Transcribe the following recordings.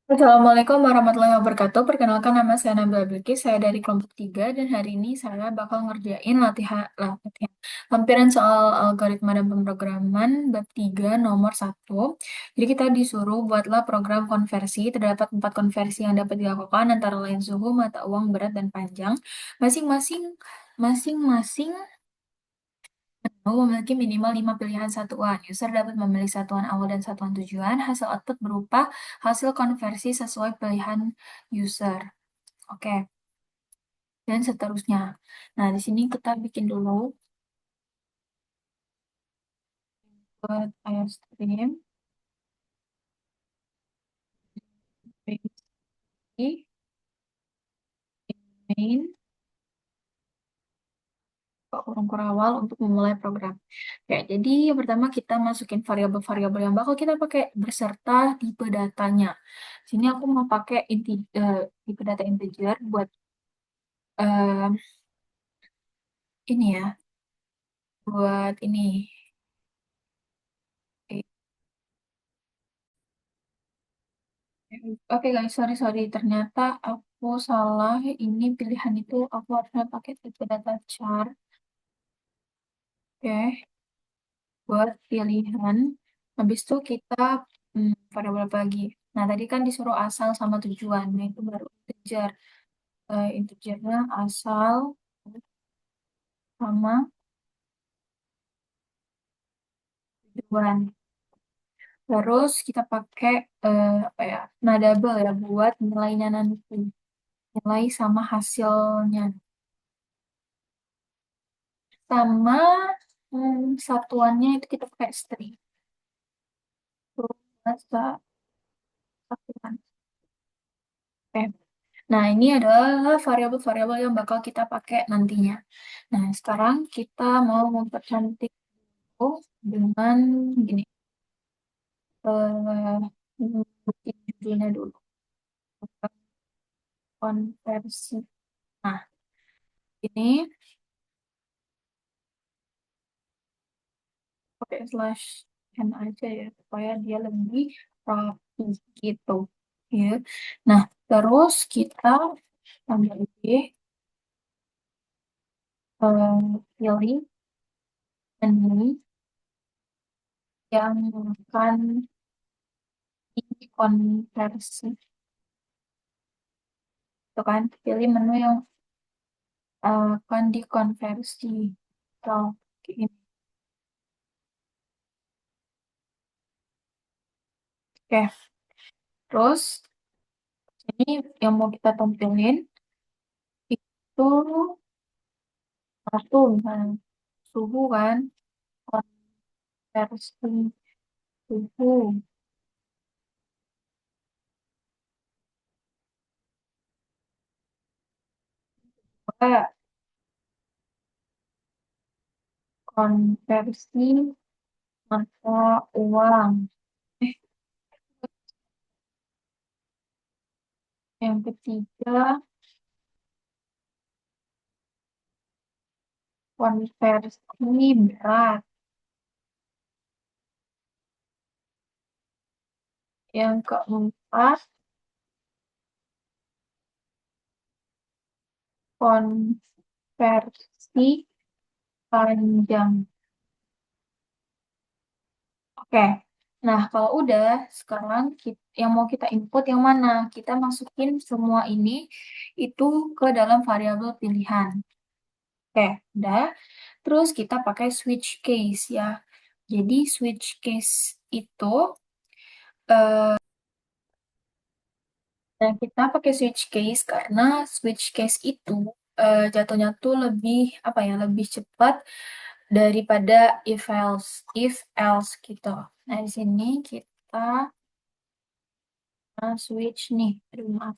Assalamualaikum warahmatullahi wabarakatuh. Perkenalkan nama saya Nabila Bilqis, saya dari kelompok 3 dan hari ini saya bakal ngerjain latihan lampiran soal algoritma dan pemrograman bab 3 nomor 1. Jadi kita disuruh buatlah program konversi. Terdapat 4 konversi yang dapat dilakukan antara lain suhu, mata uang, berat, dan panjang. Masing-masing memiliki minimal 5 pilihan satuan. User dapat memilih satuan awal dan satuan tujuan. Hasil output berupa hasil konversi sesuai pilihan user. Oke, dan seterusnya. Nah, di sini kita bikin dulu buat Airstream, basic, main, kurung kurawal untuk memulai program. Oke, jadi yang pertama kita masukin variabel-variabel yang bakal kita pakai beserta tipe datanya. Sini aku mau pakai tipe data integer buat eh, ini ya, buat ini. Oke guys, sorry sorry. Ternyata aku salah. Ini pilihan itu aku harusnya pakai tipe data char. Oke, buat pilihan. Habis itu kita variabel apa lagi. Nah, tadi kan disuruh asal sama tujuan. Nah, itu baru integer. Integernya asal sama tujuan. Terus kita pakai apa ya? Nadable ya buat nilainya nanti. Nilai sama hasilnya. Sama satuannya itu kita pakai string. Terus satuan. Oke. Nah, ini adalah variabel-variabel yang bakal kita pakai nantinya. Nah, sekarang kita mau mempercantik itu dengan gini. Bikin judulnya dulu. Konversi. Nah, ini pakai slash n aja ya, supaya dia lebih rapi gitu. Ya. Nah, terus kita tambah pilih menu yang akan dikonversi. Itu kan, pilih menu yang akan dikonversi. Tuh, kayak gini. Oke, terus ini yang mau kita tampilin itu satu misalnya suhu kan, konversi suhu. Dua, konversi mata uang. Eh, yang ketiga, konversi berat. Yang keempat, konversi panjang. Oke. Nah, kalau udah, sekarang yang mau kita input yang mana? Kita masukin semua ini itu ke dalam variabel pilihan. Oke, udah. Terus kita pakai switch case ya. Jadi switch case itu nah, kita pakai switch case karena switch case itu jatuhnya tuh lebih apa ya, lebih cepat daripada if else gitu. Nah, di sini kita switch nih. Aduh, maaf.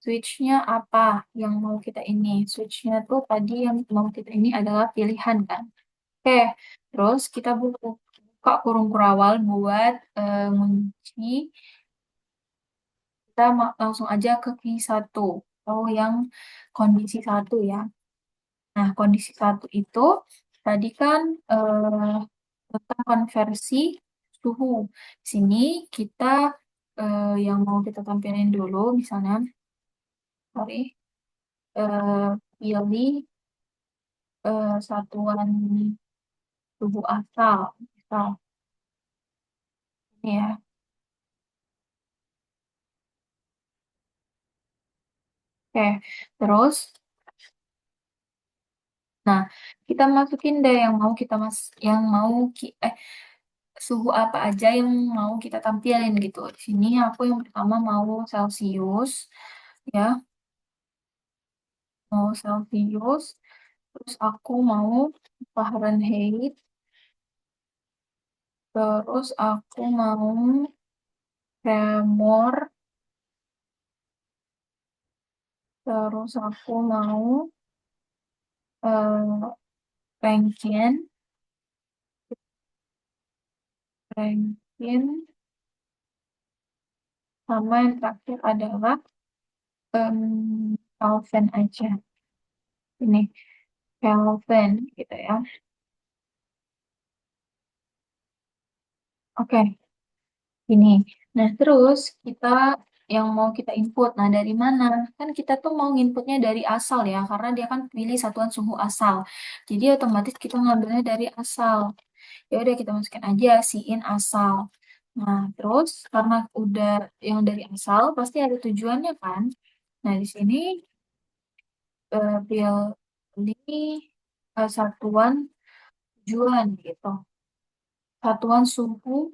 Switchnya apa yang mau kita ini? Switchnya tuh tadi yang mau kita ini adalah pilihan kan. Oke, terus kita buka kurung kurawal buat ngunci. Kita langsung aja ke key satu atau yang kondisi satu ya. Nah, kondisi satu itu tadi kan tentang konversi suhu. Di sini kita yang mau kita tampilin dulu, misalnya, sorry, pilih satuan tubuh asal, misal ini ya. Oke, terus, nah kita masukin deh yang mau kita yang mau suhu apa aja yang mau kita tampilin gitu. Di sini aku yang pertama mau Celcius, ya, mau Celcius. Terus aku mau Fahrenheit. Terus aku mau tremor. Terus aku mau eh, Rankine. Rankine. Sama yang terakhir adalah Kelvin aja. Ini Kelvin gitu ya. Oke, ini. Nah, terus kita yang mau kita input. Nah, dari mana? Kan kita tuh mau inputnya dari asal ya, karena dia kan pilih satuan suhu asal. Jadi otomatis kita ngambilnya dari asal. Ya udah kita masukin aja si in asal. Nah, terus karena udah yang dari asal pasti ada tujuannya kan. Nah, di sini pilih satuan tujuan gitu. Satuan suhu,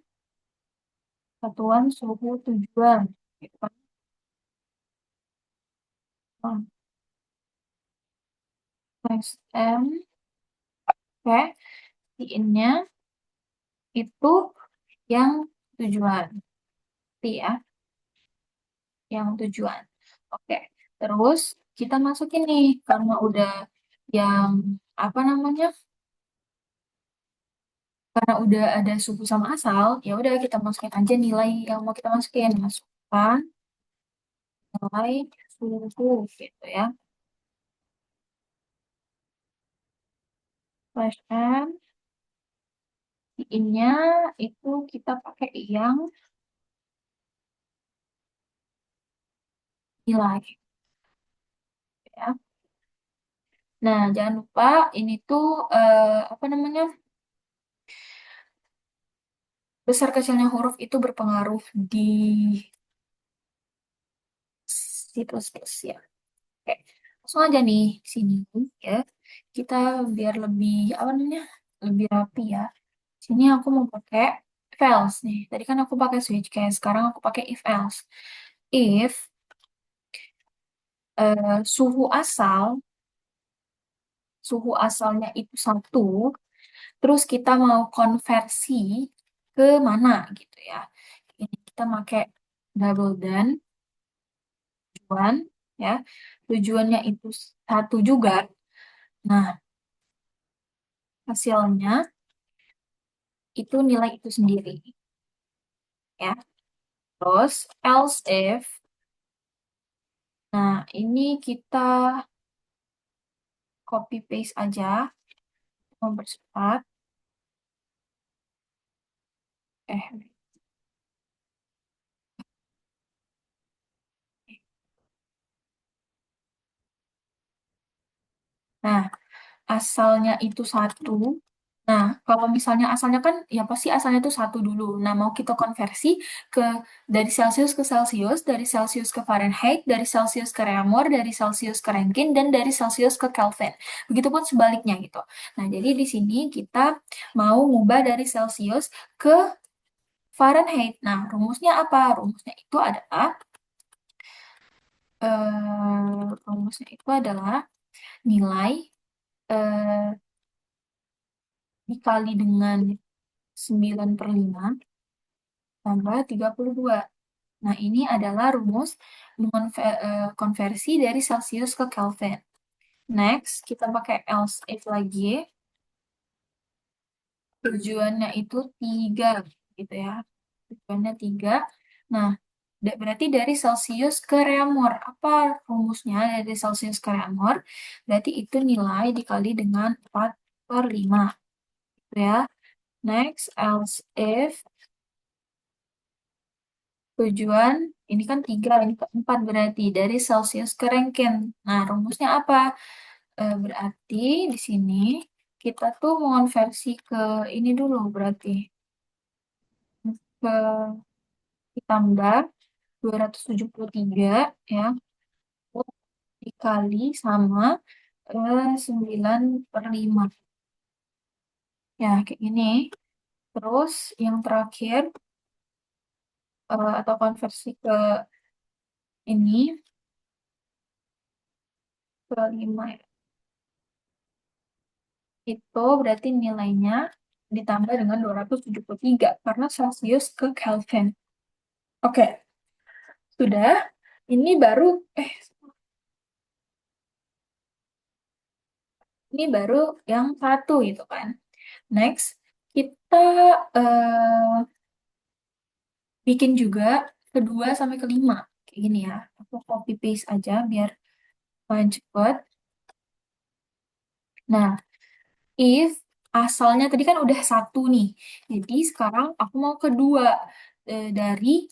satuan suhu tujuan gitu kan. Nah, next M, oke, si in-nya itu yang tujuan, ya, yang tujuan. Oke, terus kita masukin nih karena udah yang apa namanya? Karena udah ada suku sama asal, ya udah kita masukin aja nilai yang mau kita masukin. Masukkan nilai suhu gitu ya. Slash n, in-nya itu kita pakai yang nilai ya. Nah, jangan lupa ini tuh apa namanya? Besar kecilnya huruf itu berpengaruh di situs ya. Oke, langsung aja nih sini ya. Kita biar lebih apa namanya? Lebih rapi ya. Sini aku mau pakai if else nih. Tadi kan aku pakai switch case, sekarang aku pakai if else. If suhu asalnya itu satu, terus kita mau konversi ke mana gitu ya. Ini kita pakai double dan tujuan ya. Tujuannya itu satu juga. Nah, hasilnya itu nilai itu sendiri ya. Terus else if, nah ini kita copy paste aja, mempercepat. Eh, nah, asalnya itu satu. Nah, kalau misalnya asalnya kan, ya pasti asalnya itu satu dulu. Nah, mau kita konversi ke dari Celcius ke Celsius, dari Celsius ke Fahrenheit, dari Celsius ke Reaumur, dari Celsius ke Rankine, dan dari Celsius ke Kelvin. Begitupun sebaliknya gitu. Nah, jadi di sini kita mau ngubah dari Celsius ke Fahrenheit. Nah, rumusnya apa? Rumusnya itu adalah nilai eh, dikali dengan 9/5 tambah 32. Nah, ini adalah rumus konversi dari Celsius ke Kelvin. Next, kita pakai else if lagi. Tujuannya itu 3, gitu ya. Tujuannya 3. Nah, berarti dari Celsius ke Reaumur. Apa rumusnya dari Celsius ke Reaumur? Berarti itu nilai dikali dengan 4/5. Gitu ya. Next, else if Tujuan, ini kan tiga, ini keempat berarti dari Celsius ke Rankine. Nah, rumusnya apa? Berarti di sini kita tuh mengonversi ke ini dulu berarti. Ke ditambah 273 ya, dikali sama 9/5. Ya, kayak gini. Terus yang terakhir, atau konversi ke ini, ke 5 ya. Itu berarti nilainya ditambah dengan 273 karena Celsius ke Kelvin. Oke, sudah. Ini baru, eh, ini baru yang satu gitu kan. Next, kita eh, bikin juga kedua sampai kelima. Kayak gini ya. Aku copy paste aja biar main cepet. Nah, if asalnya tadi kan udah satu nih. Jadi sekarang aku mau kedua, dari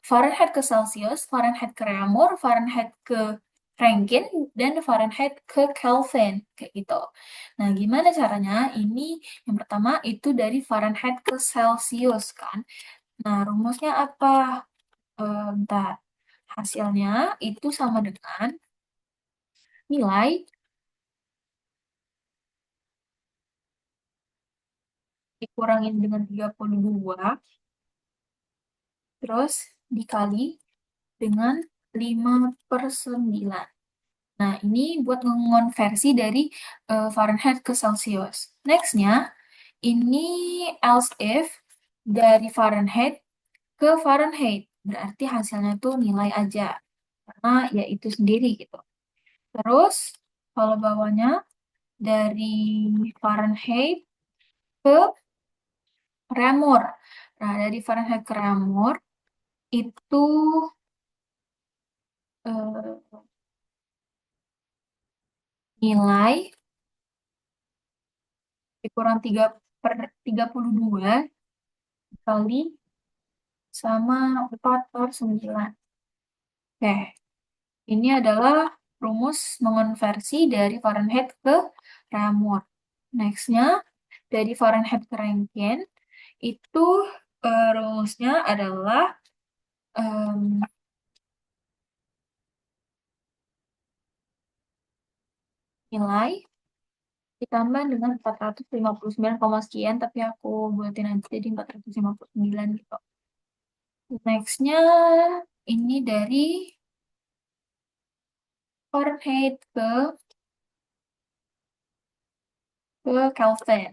Fahrenheit ke Celsius, Fahrenheit ke Reaumur, Fahrenheit ke Rankine, dan Fahrenheit ke Kelvin. Kayak gitu. Nah, gimana caranya? Ini yang pertama itu dari Fahrenheit ke Celsius kan. Nah, rumusnya apa? Bentar. Hasilnya itu sama dengan nilai dikurangin dengan 32, terus dikali dengan 5/9. Nah, ini buat mengonversi dari Fahrenheit ke Celsius. Nextnya, ini else if dari Fahrenheit ke Fahrenheit. Berarti hasilnya tuh nilai aja. Karena ya itu sendiri gitu. Terus, kalau bawahnya dari Fahrenheit ke Reaumur. Nah, dari Fahrenheit ke Reaumur itu eh, nilai dikurang 3/32 kali sama 4/9. Oke, ini adalah rumus mengonversi dari Fahrenheit ke Reaumur. Nextnya, dari Fahrenheit ke Rankine, itu rumusnya adalah em, nilai ditambah dengan 459, sekian, tapi aku buatin aja jadi 459 gitu. Nextnya, ini dari Fahrenheit ke Kelvin.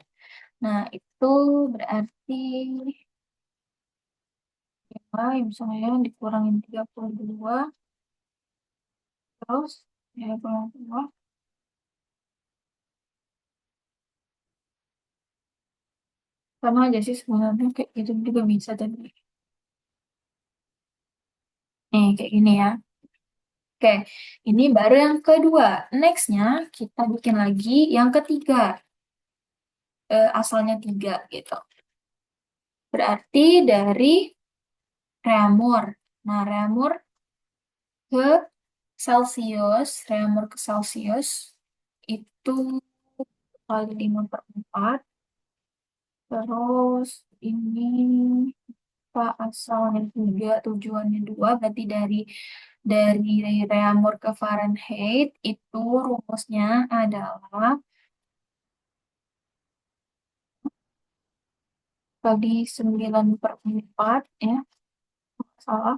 Nah, itu berarti ya, misalnya dikurangin 32, terus ya kurang 2, sama aja sih sebenarnya kayak gitu juga bisa tadi. Nih, kayak gini ya. Oke, ini baru yang kedua. Nextnya, kita bikin lagi yang ketiga. Asalnya 3 gitu. Berarti dari Reaumur. Nah, ke Reaumur ke Celsius, itu kali 5/4. Terus ini Pak asalnya 3, tujuannya 2, berarti dari Reaumur ke Fahrenheit itu rumusnya adalah bagi 9/4 ya, salah,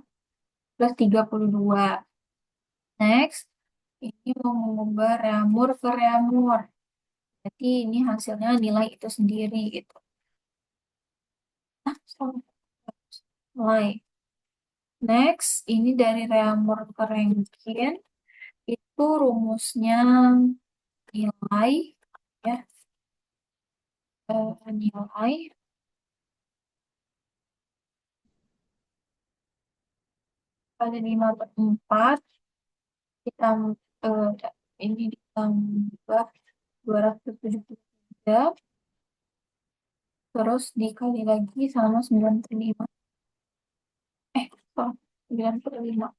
plus 32. Next, ini mau mengubah Reaumur ke Reaumur. Jadi ini hasilnya nilai itu sendiri gitu. Ah, salah. Nilai. Next, ini dari Reaumur ke Rankine. Itu rumusnya nilai ya, nilai kali 5/4 ditambah, ini ditambah 273, terus dikali lagi sama 95. Eh, salah. 9/5.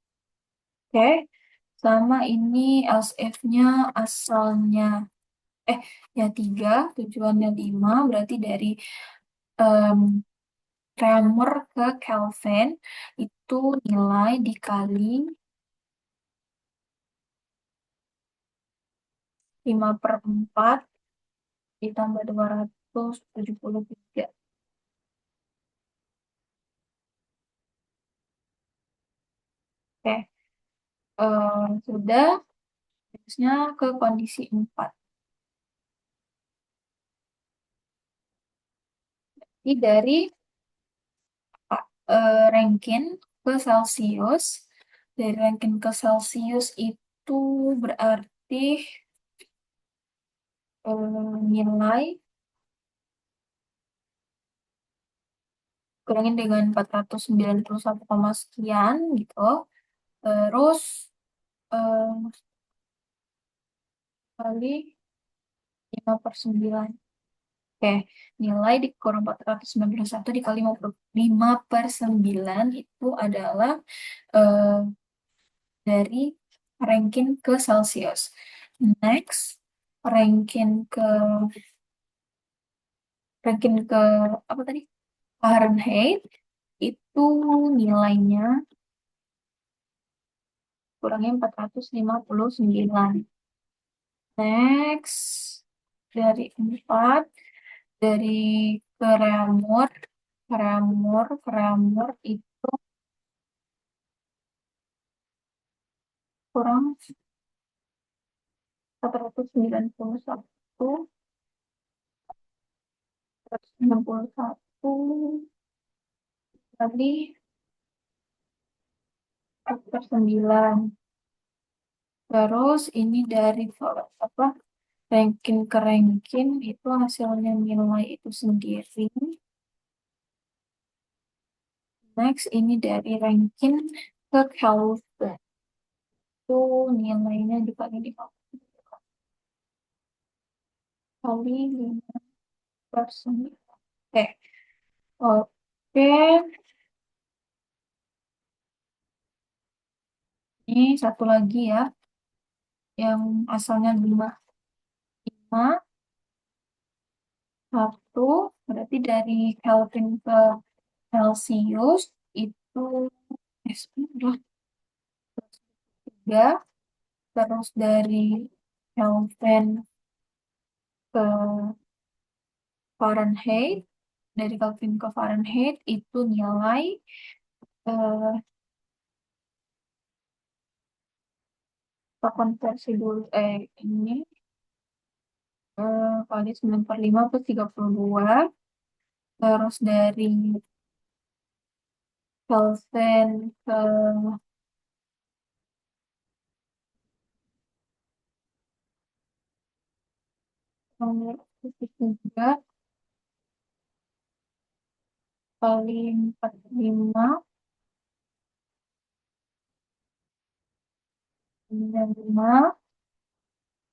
Oke, sama ini LCF-nya asalnya, eh ya 3, tujuannya 5, berarti dari em, Kramer ke Kelvin itu nilai dikali 5/4 ditambah 273. Oke, sudah. Terusnya ke kondisi 4. Ini dari Rankine ke Celsius. Dari Rankine ke Celsius itu berarti nilai kurangin dengan 491, sekian gitu. Terus eh, kali 5/9. Oke, nilai dikurang 491 dikali 5/9 itu adalah eh, dari ranking ke Celsius. Next, ranking ke ranking ke apa tadi? Fahrenheit itu nilainya kurangnya 459. Next, dari 4, dari Keramur, Keramur itu kurang 491, 491 kali 4/9. Terus ini dari apa, ranking ke ranking itu hasilnya nilai itu sendiri. Next, ini dari ranking ke Kelvin. Itu nilainya dibagi 5 kali 5/9. Oke, oke. Ini satu lagi ya, yang asalnya 5. Satu, berarti dari Kelvin ke Celsius itu adalah 3. Terus dari Kelvin ke Fahrenheit, dari Kelvin ke Fahrenheit itu nilai eh, kita konversi dulu, ini kali 9/5 plus 32. Terus dari Kelvin ke nomor 3 kali 45 5,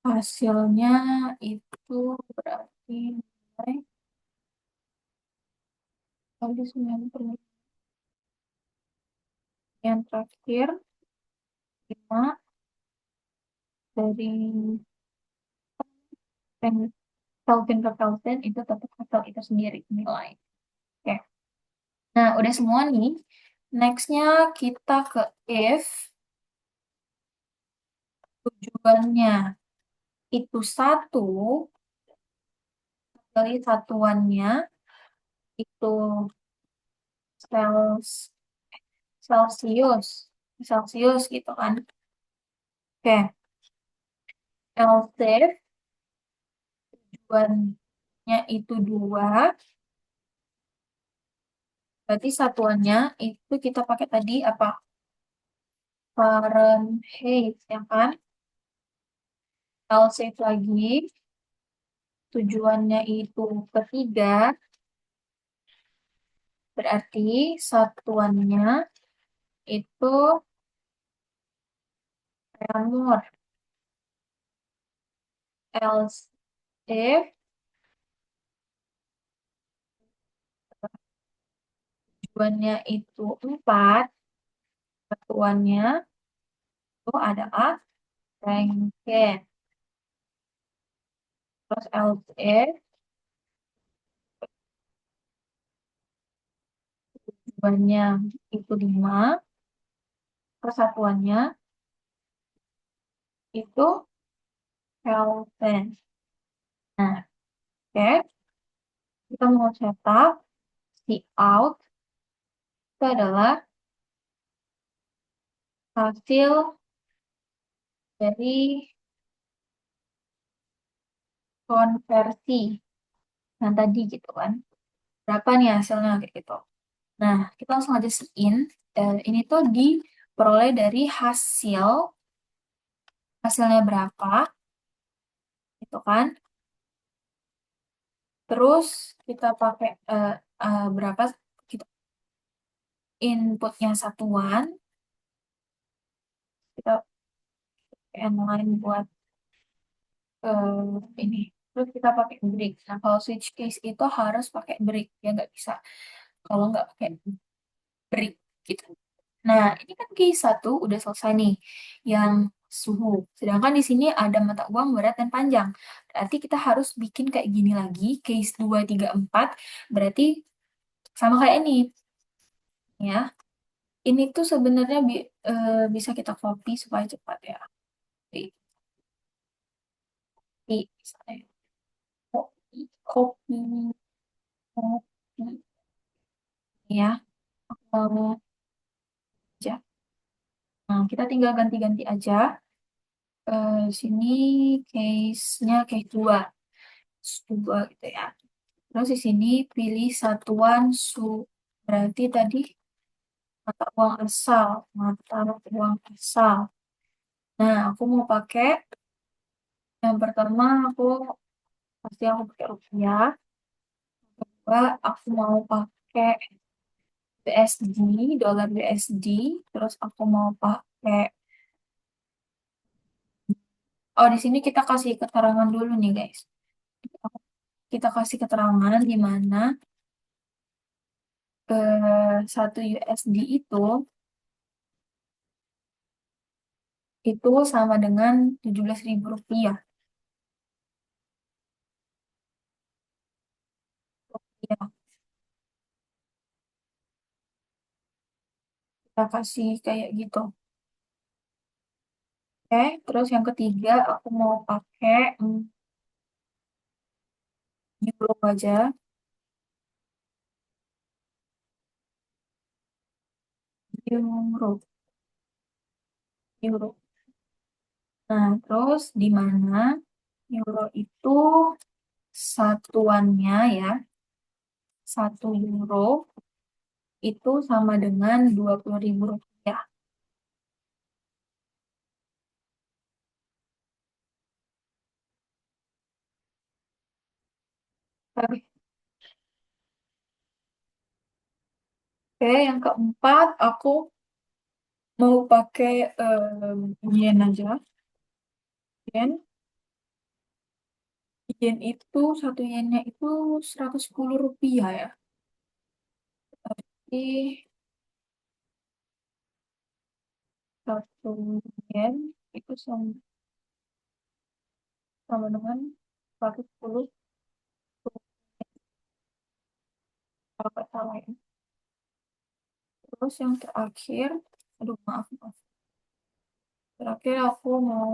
hasilnya itu berarti nilai kali 95 yang terakhir 5 dari yang Kelvin ke Kelvin itu tetap hasil itu sendiri nilai. Oke. Nah, udah semua nih. Nextnya kita ke if tujuannya itu 1 kali satuannya itu Celsius, Celsius, Celsius gitu kan. Oke, LCF tujuannya itu 2, berarti satuannya itu kita pakai tadi apa? Fahrenheit, ya kan? LCF lagi, tujuannya itu ketiga, berarti satuannya itu Reaumur. LCF tujuannya itu 4, Satuannya itu adalah ringgit. Terus LC tujuannya itu 5, persatuannya itu Kelvin. Nah, oke, kita mau cetak si out itu adalah hasil dari konversi yang tadi gitu kan. Berapa nih hasilnya kayak gitu. Nah, kita langsung aja in. Ini tuh diperoleh dari hasilnya berapa, gitu kan. Terus kita pakai berapa kita inputnya satuan, kita inline buat eh, ini. Terus kita pakai break. Nah, kalau switch case itu harus pakai break, ya nggak bisa. Kalau nggak pakai break gitu. Nah, ini kan case satu udah selesai nih, yang suhu. Sedangkan di sini ada mata uang berat dan panjang. Berarti kita harus bikin kayak gini lagi, case 2, 3, 4. Berarti sama kayak ini, ya. Ini tuh sebenarnya bisa kita copy supaya cepat ya. Copy, misalnya. Copy, copy, copy, ya. Mau aja. Nah, kita tinggal ganti-ganti aja. Sini case-nya case 2. 2 gitu ya. Terus di sini pilih satuan berarti tadi mata uang asal, mata uang asal. Nah, aku mau pakai yang pertama aku pakai rupiah. Kedua, aku mau pakai USD, dolar USD. Terus aku mau pakai, oh di sini kita kasih keterangan dulu nih guys. Kita kasih keterangan di mana 1 USD itu sama dengan 17.000 rupiah. Ya, kita kasih kayak gitu. Oke, terus yang ketiga aku mau pakai euro aja, euro, euro. Nah, terus di mana euro itu satuannya ya, 1 euro itu sama dengan 20.000 rupiah. Oke, yang keempat aku mau pakai yen aja. Yen, yen itu 1 yennya itu 110 rupiah ya. Jadi 1 yen itu sama dengan 110 kalau nggak salah ya. Terus yang terakhir, aduh maaf, maaf. Terakhir aku mau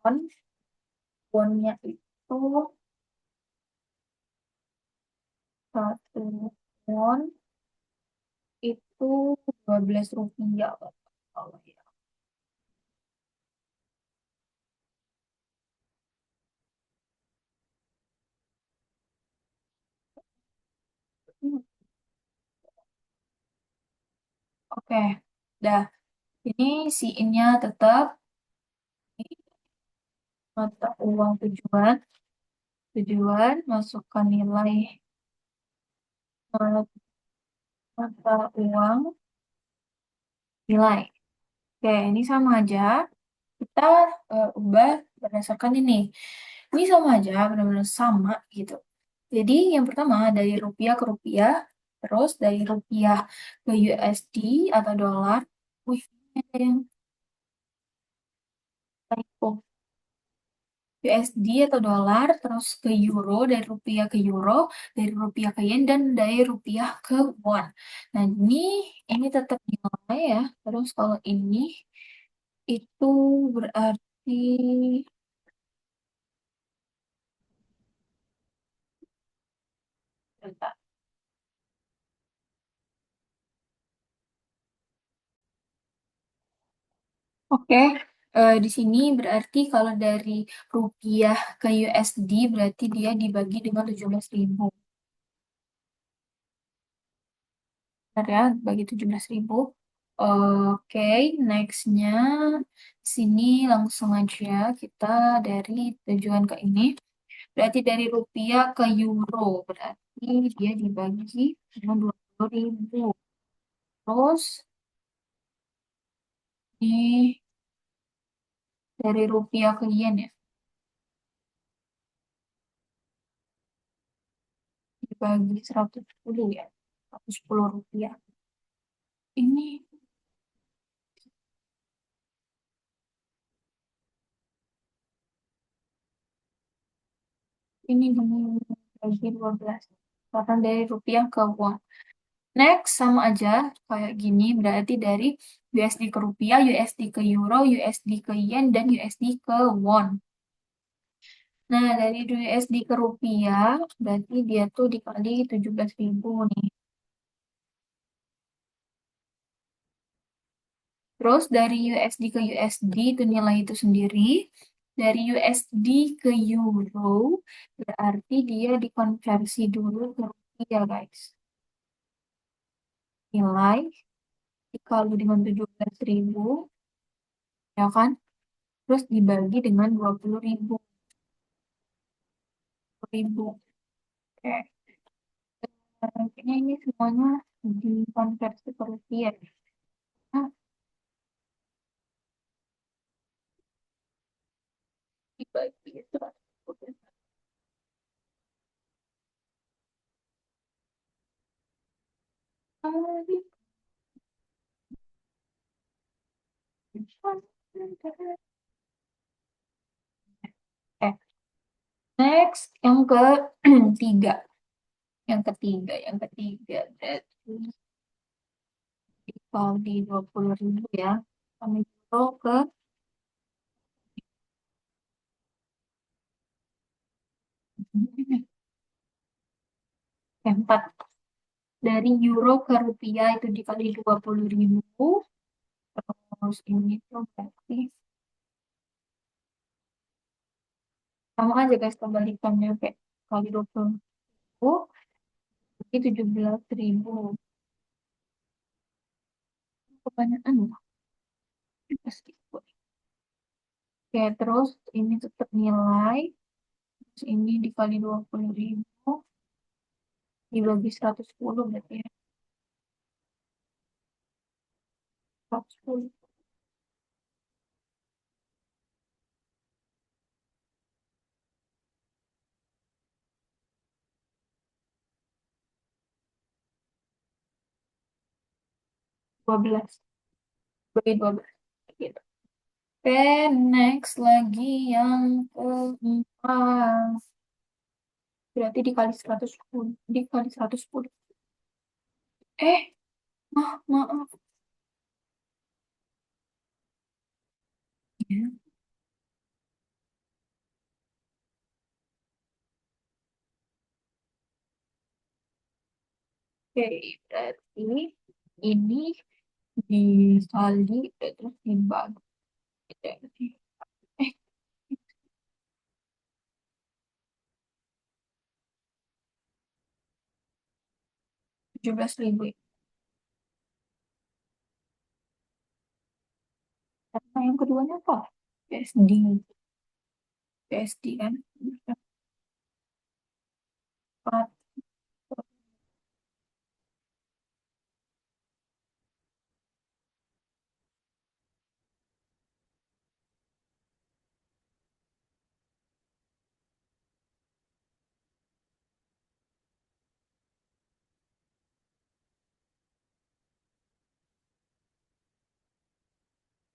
won, wonnya itu 1 won itu 12 rupiah. Kalau ya. Hmm, Oke, dah. Ini si in-nya tetap mata uang tujuan. Tujuan, masukkan nilai eh, mata uang nilai. Oke, ini sama aja. Kita ubah berdasarkan ini. Ini sama aja, benar-benar sama gitu. Jadi yang pertama dari rupiah ke rupiah, Terus dari rupiah ke USD atau dolar. Wih, ini ada yang typo. USD atau dolar, terus ke euro, dari rupiah ke euro, dari rupiah ke yen, dan dari rupiah ke won. Nah, ini tetap nilai ya. Terus kalau ini, itu berarti, bentar. Oke, di sini berarti kalau dari rupiah ke USD, berarti dia dibagi dengan 17.000. Bentar ya, bagi 17.000. Oke, nextnya sini langsung aja kita dari tujuan ke ini. Berarti dari rupiah ke euro, berarti dia dibagi dengan 20.000. Terus ini dari rupiah ke yen ya, dibagi 110 ya, 110 rupiah. Ini, dibagi 12. Karena dari rupiah ke won. Next, sama aja kayak gini, berarti dari USD ke rupiah, USD ke euro, USD ke yen, dan USD ke won. Nah, dari USD ke rupiah, berarti dia tuh dikali 17.000 nih. Terus dari USD ke USD itu nilai itu sendiri. Dari USD ke euro, berarti dia dikonversi dulu ke rupiah, guys. Nilai dikali dengan 17.000, ya kan? Terus dibagi dengan 20.000. Ribu. Oke. Kayaknya ini semuanya dikonversi ke rupiah. Nah, dibagi itu. Eh, next, yang ketiga. Yang ketiga. Berarti kalau di 20.000 ya. Kami euro ke empat. Dari euro ke rupiah itu dikali 20.000. Terus ini tuh berarti sama aja guys kebalikannya kayak kali 20.000. Jadi 17.000. Kebanyakan loh. Pasti. Oke, terus ini tetap nilai. Terus ini dikali 20.000. Dibagi 110 berarti ya. 110. 12. Bagi 12. Gitu. Oke, next lagi yang keempat. Berarti dikali 110. Dikali 110. Maaf. Ya. Oke, berarti ini dikali terus dibagi. Eh, 17.000 ya. Karena yang keduanya apa? PSD. PSD kan. 4.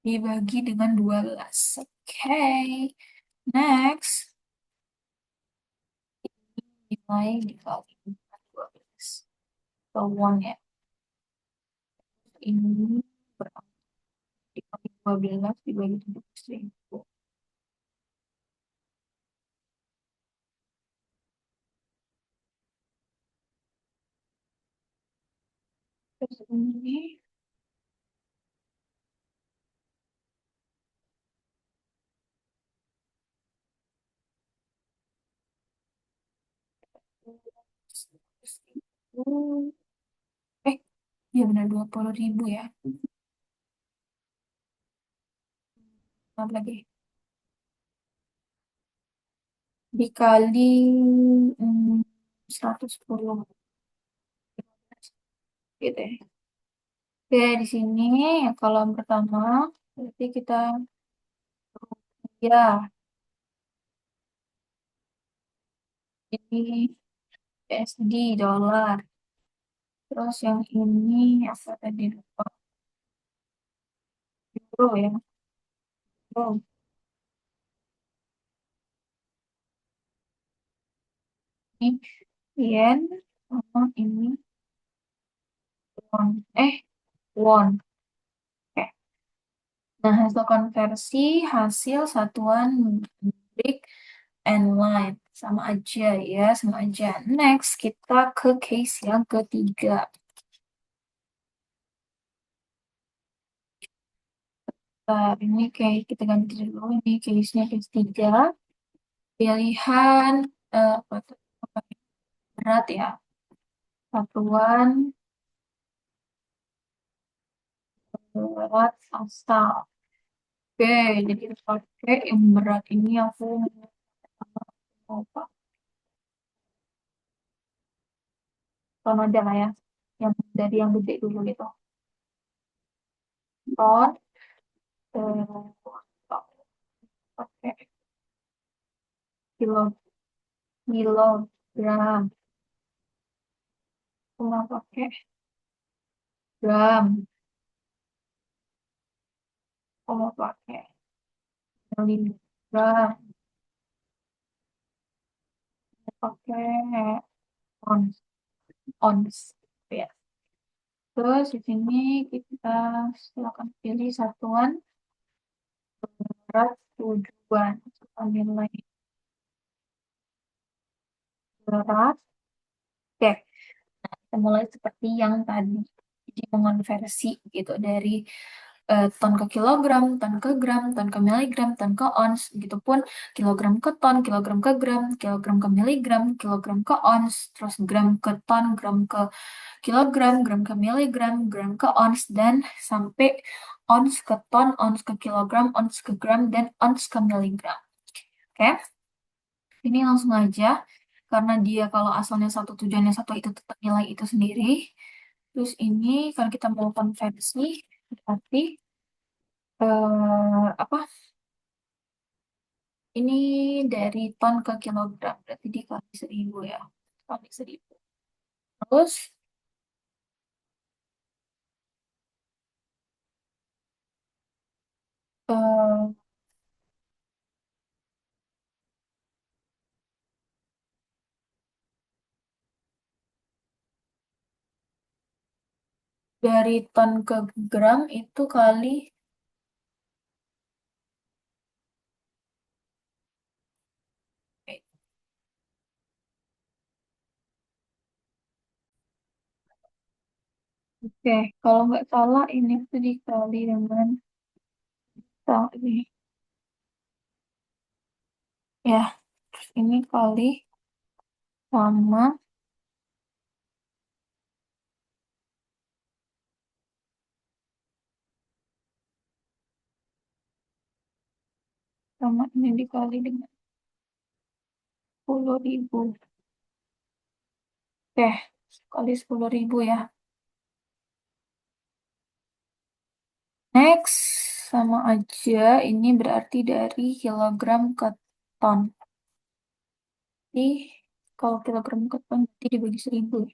dibagi dengan 12. Oke. Next, nilai dikali dengan 12. So, 1 ya. Ini berarti dikali 12 dibagi 12.000. Terus ini ribu. Eh, ya benar 20.000 ya. Tambah lagi. Dikali 110 gitu ya. Oke, di sini kolom pertama berarti kita ya ini USD dolar. Terus yang ini apa tadi lupa, euro ya. Euro. Ini yen sama ini won. Won. Oke. Nah, hasil konversi hasil satuan break and line sama aja ya, sama aja. Next, kita ke case yang ketiga. Ini kayak kita ganti dulu. Ini case-nya case 3. Pilihan apa tuh? Apa ya? Berat ya. Satuan berat asal. Oke, jadi kita pakai yang berat ini aku mau apa? Ton aja lah ya. Yang dari yang gede dulu gitu. Ton, terus pakai kilo, kilogram. Aku mau pakai gram. Aku mau pakai miligram. Pakai ons, ons. Ya. Terus di sini kita silakan pilih satuan berat tujuan. Kita nilai berat. Oke, kita mulai seperti yang tadi. Jadi mengonversi gitu dari ton ke kilogram, ton ke gram, ton ke miligram, ton ke ons. Begitupun kilogram ke ton, kilogram ke gram, kilogram ke miligram, kilogram ke ons, terus gram ke ton, gram ke kilogram, gram ke miligram, gram ke ons, dan sampai ons ke ton, ons ke kilogram, ons ke gram, dan ons ke miligram. Oke, ini langsung aja. Karena dia kalau asalnya satu tujuannya satu itu tetap nilai itu sendiri. Terus ini kalau kita mau konversi, berarti apa? Ini dari ton ke kilogram, berarti dikali 1.000 ya. Kali 1.000. Terus eh, dari ton ke gram itu kali, eh, oke, kalau nggak salah ini tuh dikali dengan ini ya, terus ini kali sama sama ini dikali dengan 10.000. Oke, kali 10.000 ya. Next, sama aja. Ini berarti dari kilogram ke ton. Jadi, kalau kilogram ke ton berarti dibagi 1.000.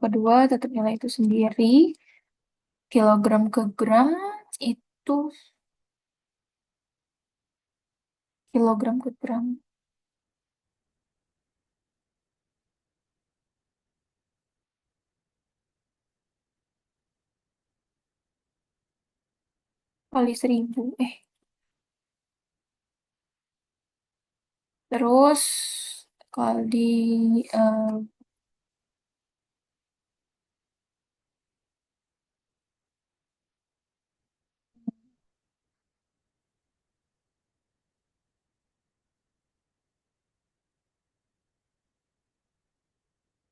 kedua tetap nilai itu sendiri. Kilogram ke gram itu kilogram ke gram kali 1000. Terus kali eh,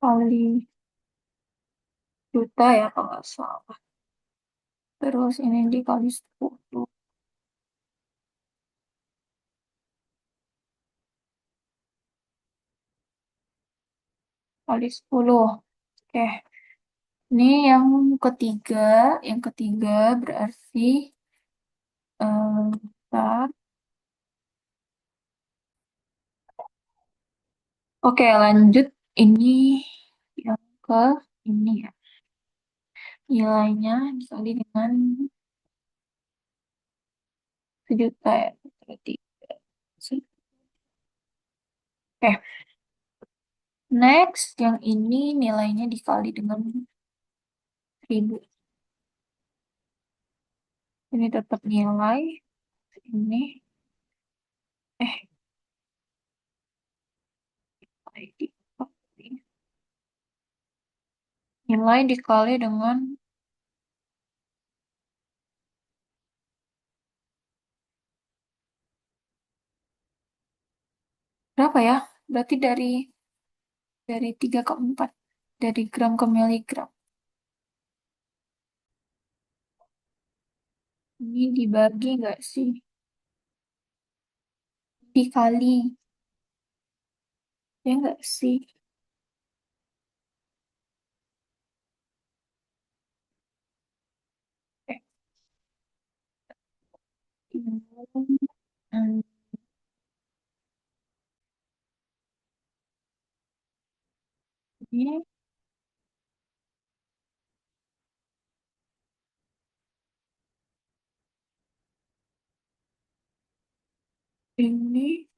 kali juta ya kalau nggak salah. Terus ini dikali 10 kali 10. Oke, ini ketiga. Yang ketiga berarti bentar. Oke, lanjut. Ini yang ke ini ya. Nilainya dikali dengan 1 juta ya. Berarti. Oke, next. Yang ini nilainya dikali dengan 1000. Ini tetap nilai. Ini, eh, ID. Nilai dikali dengan berapa ya? Berarti dari 3 ke 4. Dari gram ke miligram. Ini dibagi nggak sih? Dikali. Ya nggak sih? Eh, hmm, ini, ini,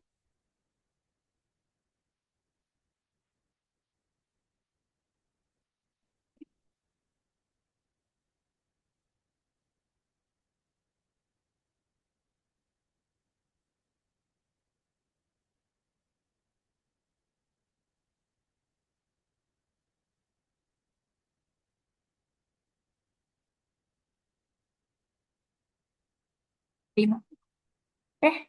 lima. Eh,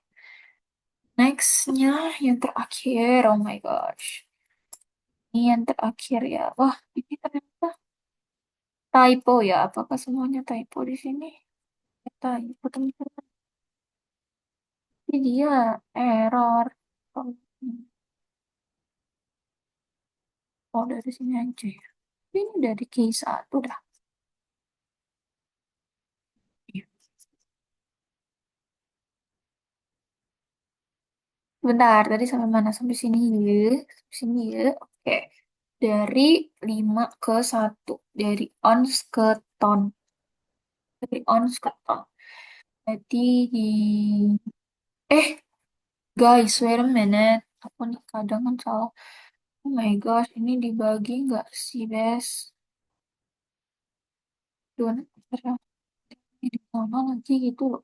nextnya yang terakhir. Oh my gosh. Ini yang terakhir ya. Wah, ini ternyata typo ya. Apakah semuanya typo di sini? Typo teman-teman. Ini dia error. Oh, oh, dari sini aja ya. Ini dari key 1 dah. Iya. Bentar, tadi sampai mana? Sampai sini ya. Sampai sini ya. Oke. Dari 5 ke 1. Dari ons ke ton. Dari ons ke ton. Jadi di... Guys, wait a minute. Aku nih kadang kan salah. Oh my gosh, ini dibagi nggak sih, Bes? Duh, ini di mana lagi gitu loh.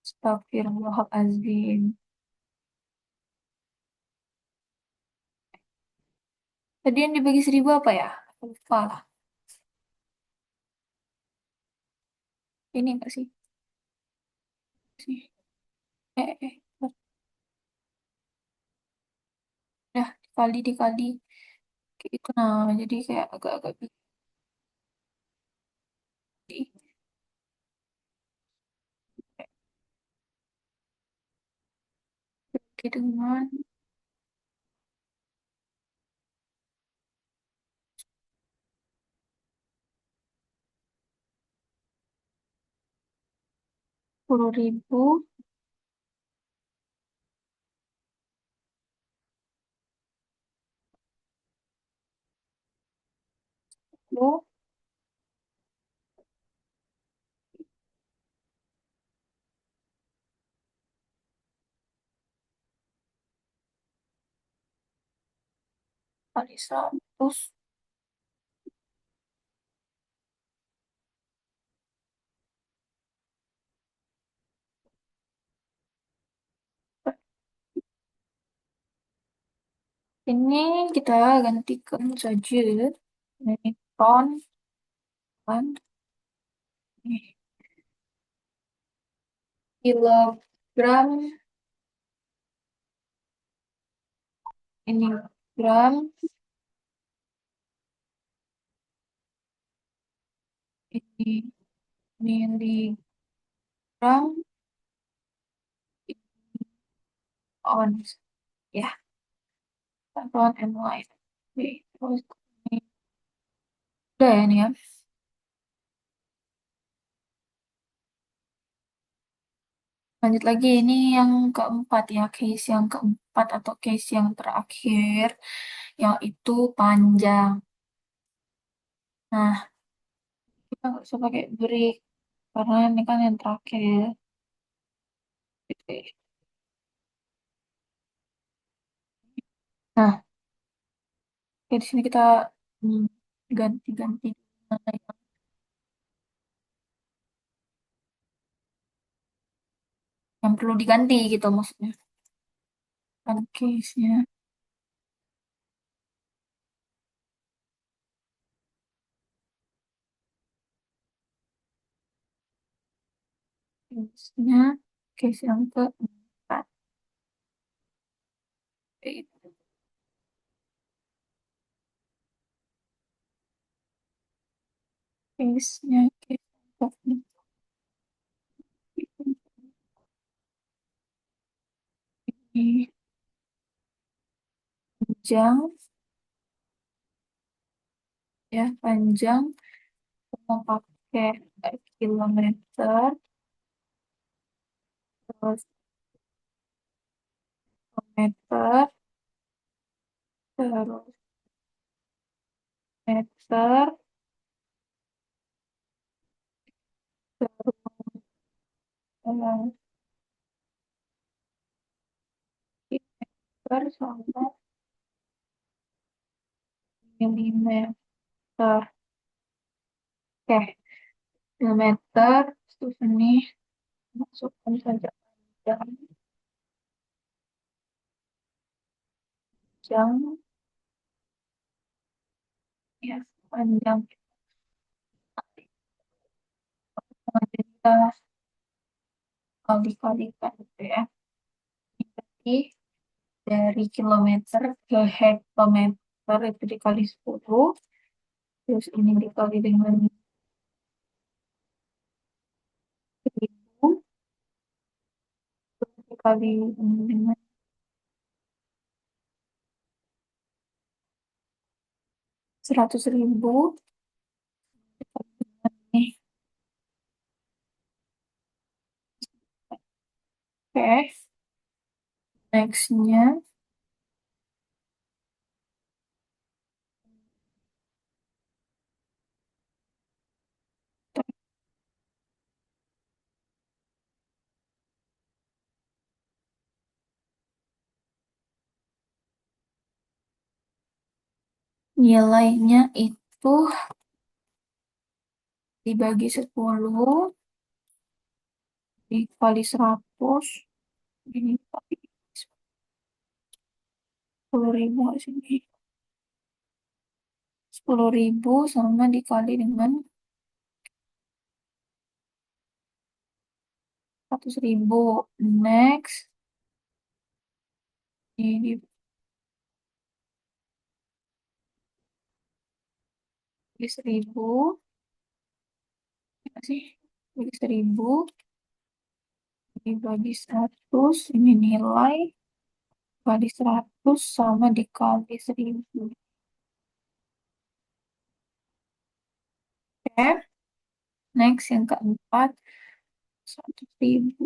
Astagfirullahaladzim. Tadi yang dibagi 1000 apa ya? Aku lupa lah. Ini nggak sih? Sih. Udah, dikali. Kayak itu nah, jadi kayak agak-agak bingung. Oke, dengan 10.000. Lu kali 100. Ini kita gantikan saja. Ini ton kan. Nih, kilogram, ini gram, ini miligram, ini ons. Ya, ton and line. Oke, terus ini udah ya nih ya. Lanjut lagi, ini yang keempat ya, case yang keempat atau case yang terakhir, yang itu panjang. Nah, kita nggak usah pakai break, karena ini kan yang terakhir. Oke. Nah, oke, di sini kita hmm, ganti-ganti mana yang perlu diganti gitu maksudnya. Kan case-nya, case-nya, case yang keempat. Itu case-nya, case yang keempat. Ini panjang, ya panjang, mau pakai kilometer, terus meter, terus meter, terus meter sama milimeter. Oke, kilometer, terus ini masukkan saja jam, jam, ya panjang. Nanti kita kali-kalikan gitu ya. Jadi dari kilometer ke hektometer itu dikali 10, terus ini dikali dengan 1000, terus dikali dengan 100.000, nih, oke. Nextnya nilainya itu dibagi 10 dikali 100, ini kali 10.000 nggak sih ini? 10.000 sama dikali dengan 100.000. Next, ini dibagi 1000, ya sih? Dibagi 1000, dibagi 100, ini nilai, kali 100 sama dikali 1000. Oke, next yang keempat, 100.000.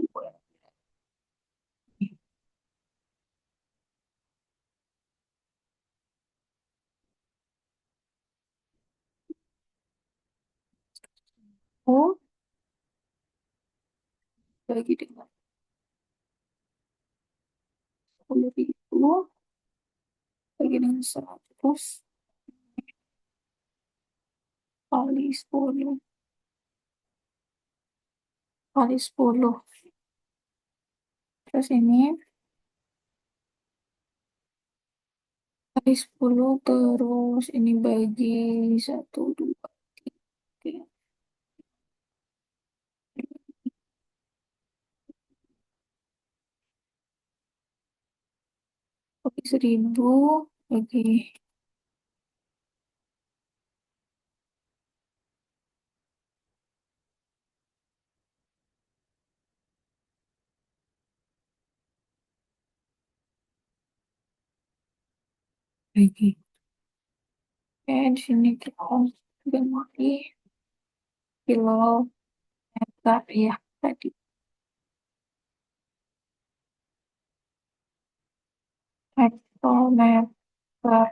Oh, bagi dengan 10.000 bagi dengan 100 kali 10 kali 10. Terus ini kali 10 terus ini bagi 1, 2, 3, bagi 1.000 bagi bagi. Oke, di sini kita ganti kilometer ya tadi. Hektometer,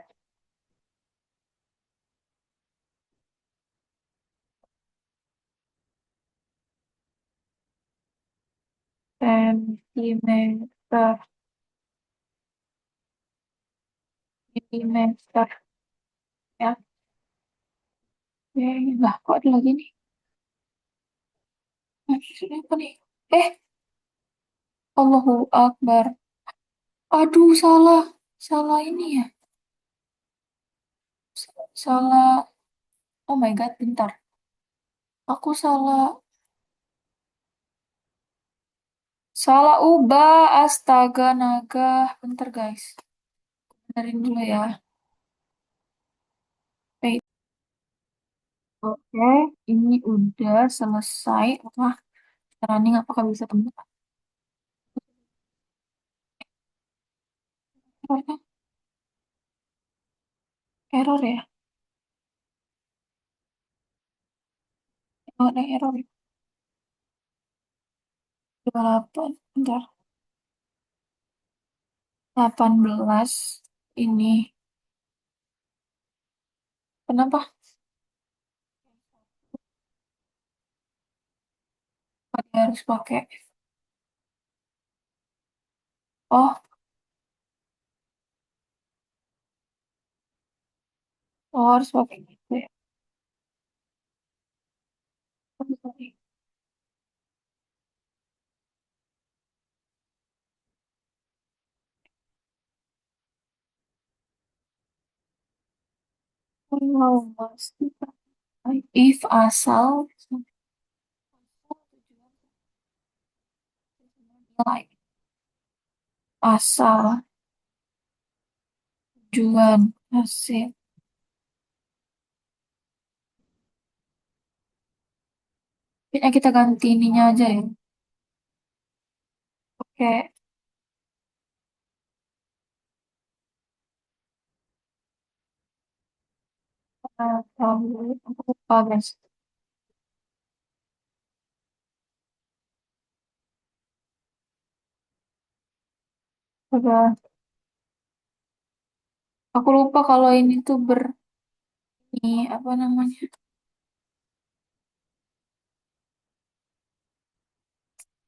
sentimeter, milimeter ya. Lah kok ada lagi nih? Maksudnya apa nih? Eh, Allahu Akbar. Aduh, salah. Salah ini ya. Salah. Oh my God, bentar. Aku salah. Salah ubah. Astaga, naga. Bentar, guys. Benerin dulu ya. Wait. Oke, ini udah selesai. Wah, running apakah bisa tembus? Errornya error ya? Oh, ada error ya? 28. Bentar. 18. Ini. Kenapa? Dia harus pakai. Oh, oh harus pakai gitu ya. Sorry, sorry. Kalau mas, if asal, like, asal, tujuan, hasil. Ya, kita ganti ininya aja ya. Oke, tahu, aku lupa guys. Udah, aku lupa kalau ini tuh ini apa namanya?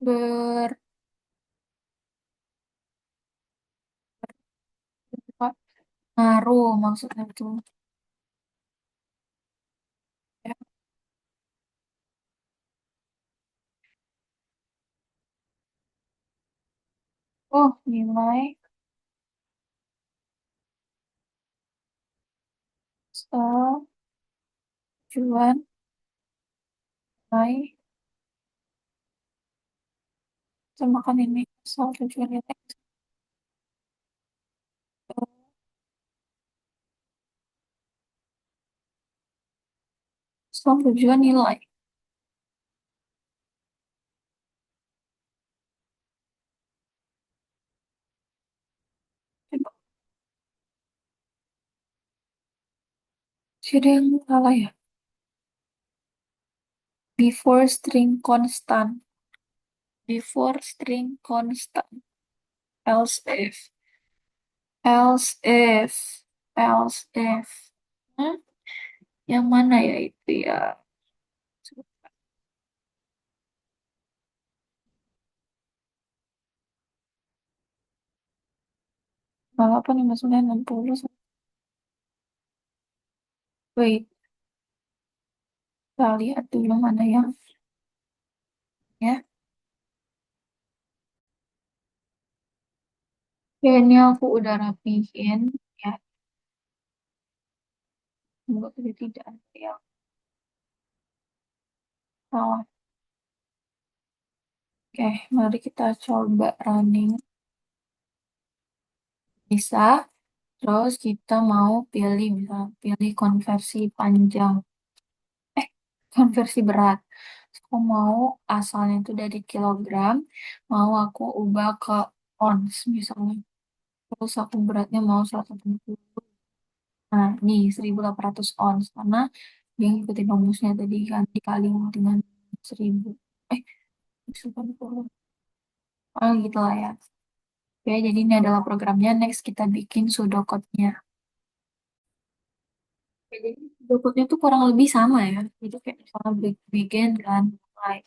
Ber, apa, ngaruh maksudnya tuh. Ya. Oh, nilai, asal, tujuan, nilai, sama kan ini asal, tujuan, nilai, asal, tujuan, nilai. Coba, ada yang salah ya? Before string constant. Before string constant. Else if. Else if. Else if. Hmm? Yang mana ya itu ya? apa nih maksudnya 60? Wait, kita lihat dulu mana yang ya. Oke, ini aku udah rapihin ya. Semoga tidak ada yang salah. Oke, mari kita coba running. Bisa. Terus kita mau pilih, misal pilih konversi panjang. Eh, konversi berat. Aku mau asalnya itu dari kilogram, mau aku ubah ke ons misalnya. Terus aku beratnya mau 180. Nah, ini 1800 ons. Karena dia ngikutin rumusnya tadi kan dikali dengan 1000. Eh, 1080. Oh, gitu lah ya. Oke, jadi ini adalah programnya. Next kita bikin pseudocode-nya. Oke, jadi pseudocode-nya tuh kurang lebih sama ya. Jadi kayak misalnya begin kan, mulai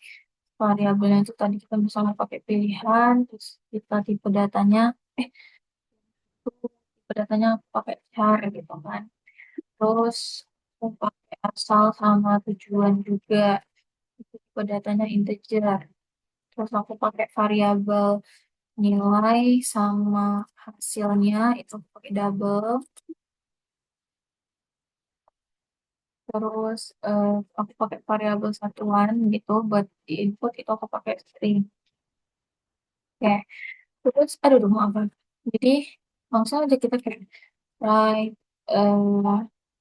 variabelnya itu tadi kita misalnya pakai pilihan, terus kita tipe datanya, eh, itu tipe datanya pakai char gitu kan. Terus aku pakai asal sama tujuan juga. Itu tipe datanya integer. Terus aku pakai variabel nilai sama hasilnya itu aku pakai double. Terus aku pakai variabel satuan gitu buat di input itu aku pakai string. Oke. Terus aduh aduh, maaf. Jadi langsung aja kita kayak write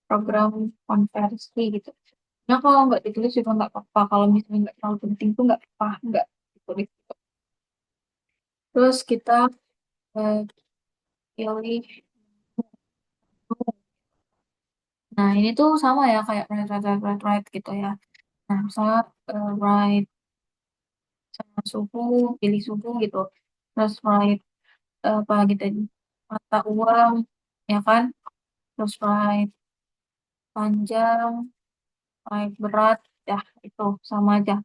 program konversi gitu. Nah kalau nggak ditulis juga nggak apa-apa. Kalau misalnya nggak terlalu penting tuh nggak apa-apa, nggak ditulis. Terus kita eh, pilih. Nah ini tuh sama ya kayak write gitu ya. Nah misalnya write sama suhu, pilih suhu gitu. Terus write apa lagi tadi? Mata uang, ya kan? Terus write panjang, write berat, ya itu sama aja.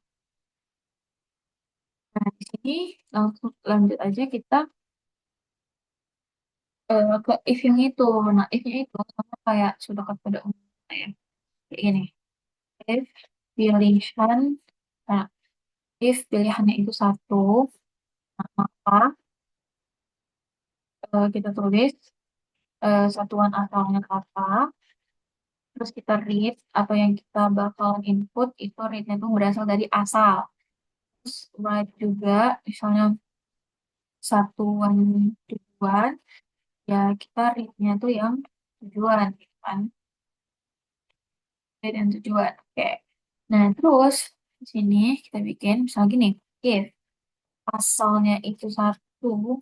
Nah di sini langsung lanjut aja kita ke if yang itu. Nah if-nya itu sama kayak sudah pada umumnya ya. Kayak gini. If pilihan, nah, if pilihannya itu satu, maka kita tulis satuan asalnya apa, terus kita read atau yang kita bakal input itu readnya itu berasal dari asal. Terus write juga, misalnya satuan tujuan, ya kita readnya tuh yang tujuan, gitu kan? Read yang tujuan. Oke. Nah, terus di sini kita bikin misalnya gini, if asalnya itu satu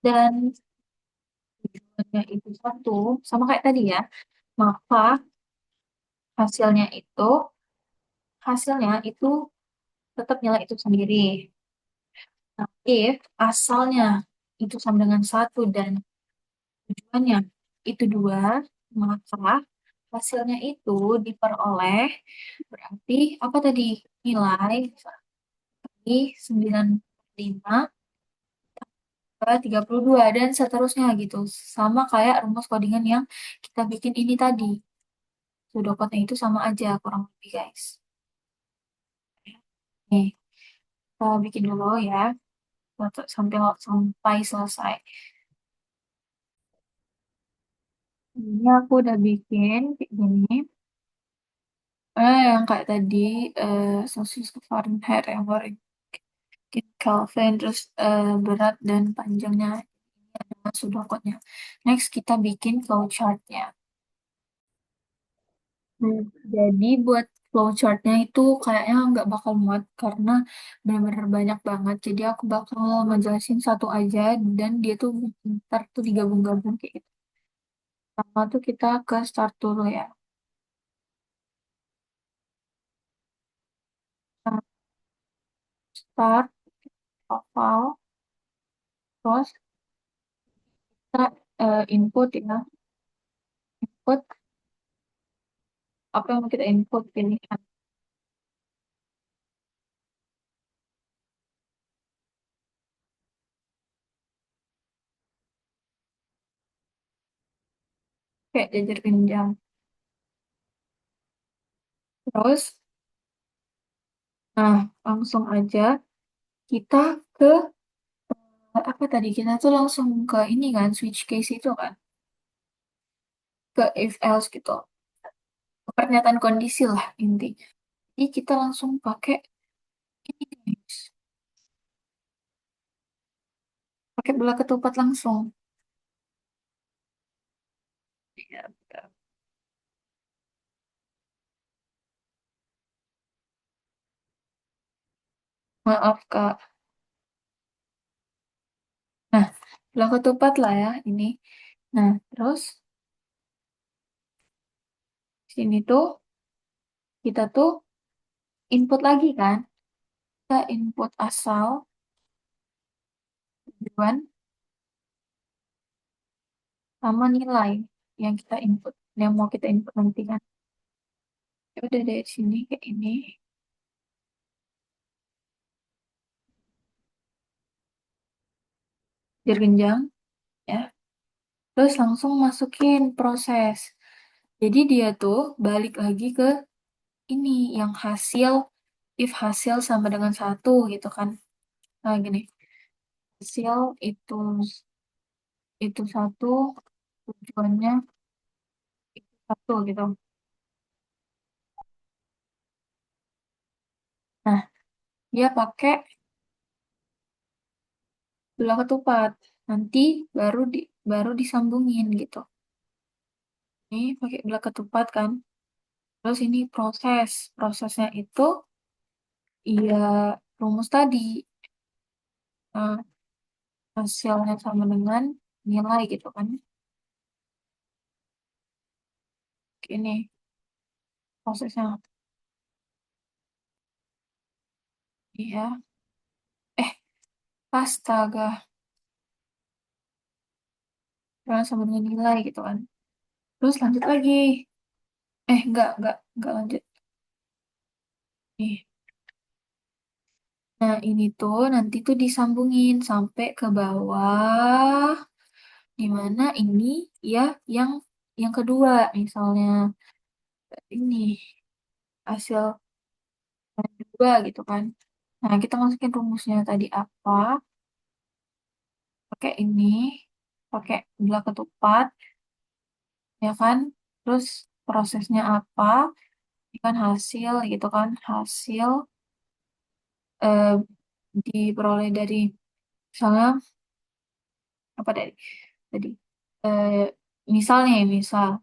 dan tujuannya itu satu, sama kayak tadi ya, maka hasilnya itu hasilnya itu tetap nilai itu sendiri. Nah, if asalnya itu sama dengan satu dan tujuannya itu dua, maka hasilnya itu diperoleh berarti apa tadi nilai di 95 ke 32 dan seterusnya gitu. Sama kayak rumus codingan yang kita bikin ini tadi. Pseudocode-nya itu sama aja kurang lebih guys. Nih, kita bikin dulu ya. Sampai sampai selesai. Ini aku udah bikin kayak gini. Yang kayak tadi sosis Fahrenheit yang goreng Kelvin terus berat dan panjangnya ini adalah pseudocode-nya. Next kita bikin flowchart-nya. Hmm, Jadi buat flowchartnya itu kayaknya nggak bakal muat karena benar-benar banyak banget. Jadi aku bakal ngejelasin satu aja dan dia tuh ntar tuh digabung-gabung kayak gitu. Pertama tuh kita ke start dulu ya. Nah, start, hafal, terus kita input ya. Input apa yang mau kita input pilihan. kayak jajar genjang. Terus, nah langsung aja kita ke apa tadi? Kita tuh langsung ke ini kan, switch case itu kan, ke if else gitu. Pernyataan kondisi lah intinya. Jadi kita langsung pakai ini guys, pakai bola ketupat langsung. Ya, betul. Maaf Kak. Nah, bola ketupat lah ya ini. Nah, terus sini tuh kita tuh input lagi kan. Kita input asal, tujuan, sama nilai yang kita input, yang mau kita input nanti kan. Ya udah dari sini kayak ini, jenjang ya. Terus langsung masukin proses. Jadi dia tuh balik lagi ke ini yang hasil, if hasil sama dengan satu gitu kan. Nah gini, hasil itu satu, tujuannya itu satu gitu. Nah, dia pakai bola ketupat. Nanti baru disambungin gitu. Ini pakai bola ketupat kan. Terus ini proses. Prosesnya itu ya rumus tadi. Nah, hasilnya sama dengan nilai gitu kan. Ini prosesnya. Iya. Eh, astaga. Karena sama dengan nilai gitu kan. Terus lanjut lagi. Enggak lanjut. Nih. Nah, ini tuh nanti tuh disambungin sampai ke bawah. Di mana ini ya yang yang kedua misalnya ini hasil dua gitu kan. Nah, kita masukin rumusnya tadi apa? Pakai ini, pakai gula ketupat, ya kan? Terus prosesnya apa? Ini kan hasil gitu kan. Hasil eh, diperoleh dari misalnya apa tadi? Eh, misalnya, misal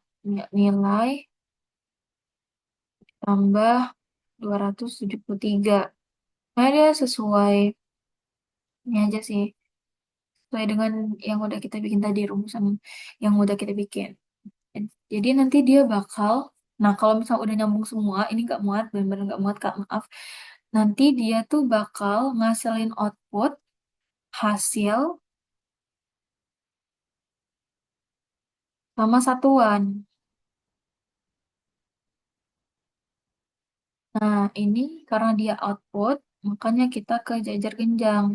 nilai tambah 273. Nah, dia sesuai ini aja sih. Sesuai dengan yang udah kita bikin tadi, rumusan yang udah kita bikin. Jadi nanti dia bakal, nah kalau misalnya udah nyambung semua, ini nggak muat, benar-benar nggak muat Kak, maaf. Nanti dia tuh bakal ngasilin output hasil sama satuan. Nah ini karena dia output, makanya kita ke jajar genjang.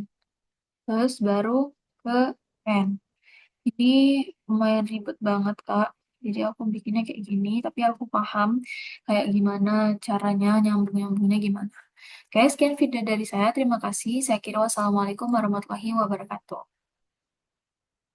Terus baru ke N. Ini lumayan ribet banget, Kak. Jadi aku bikinnya kayak gini, tapi aku paham kayak gimana caranya nyambung-nyambungnya gimana. Oke, sekian video dari saya. Terima kasih. Saya kira wassalamualaikum warahmatullahi wabarakatuh.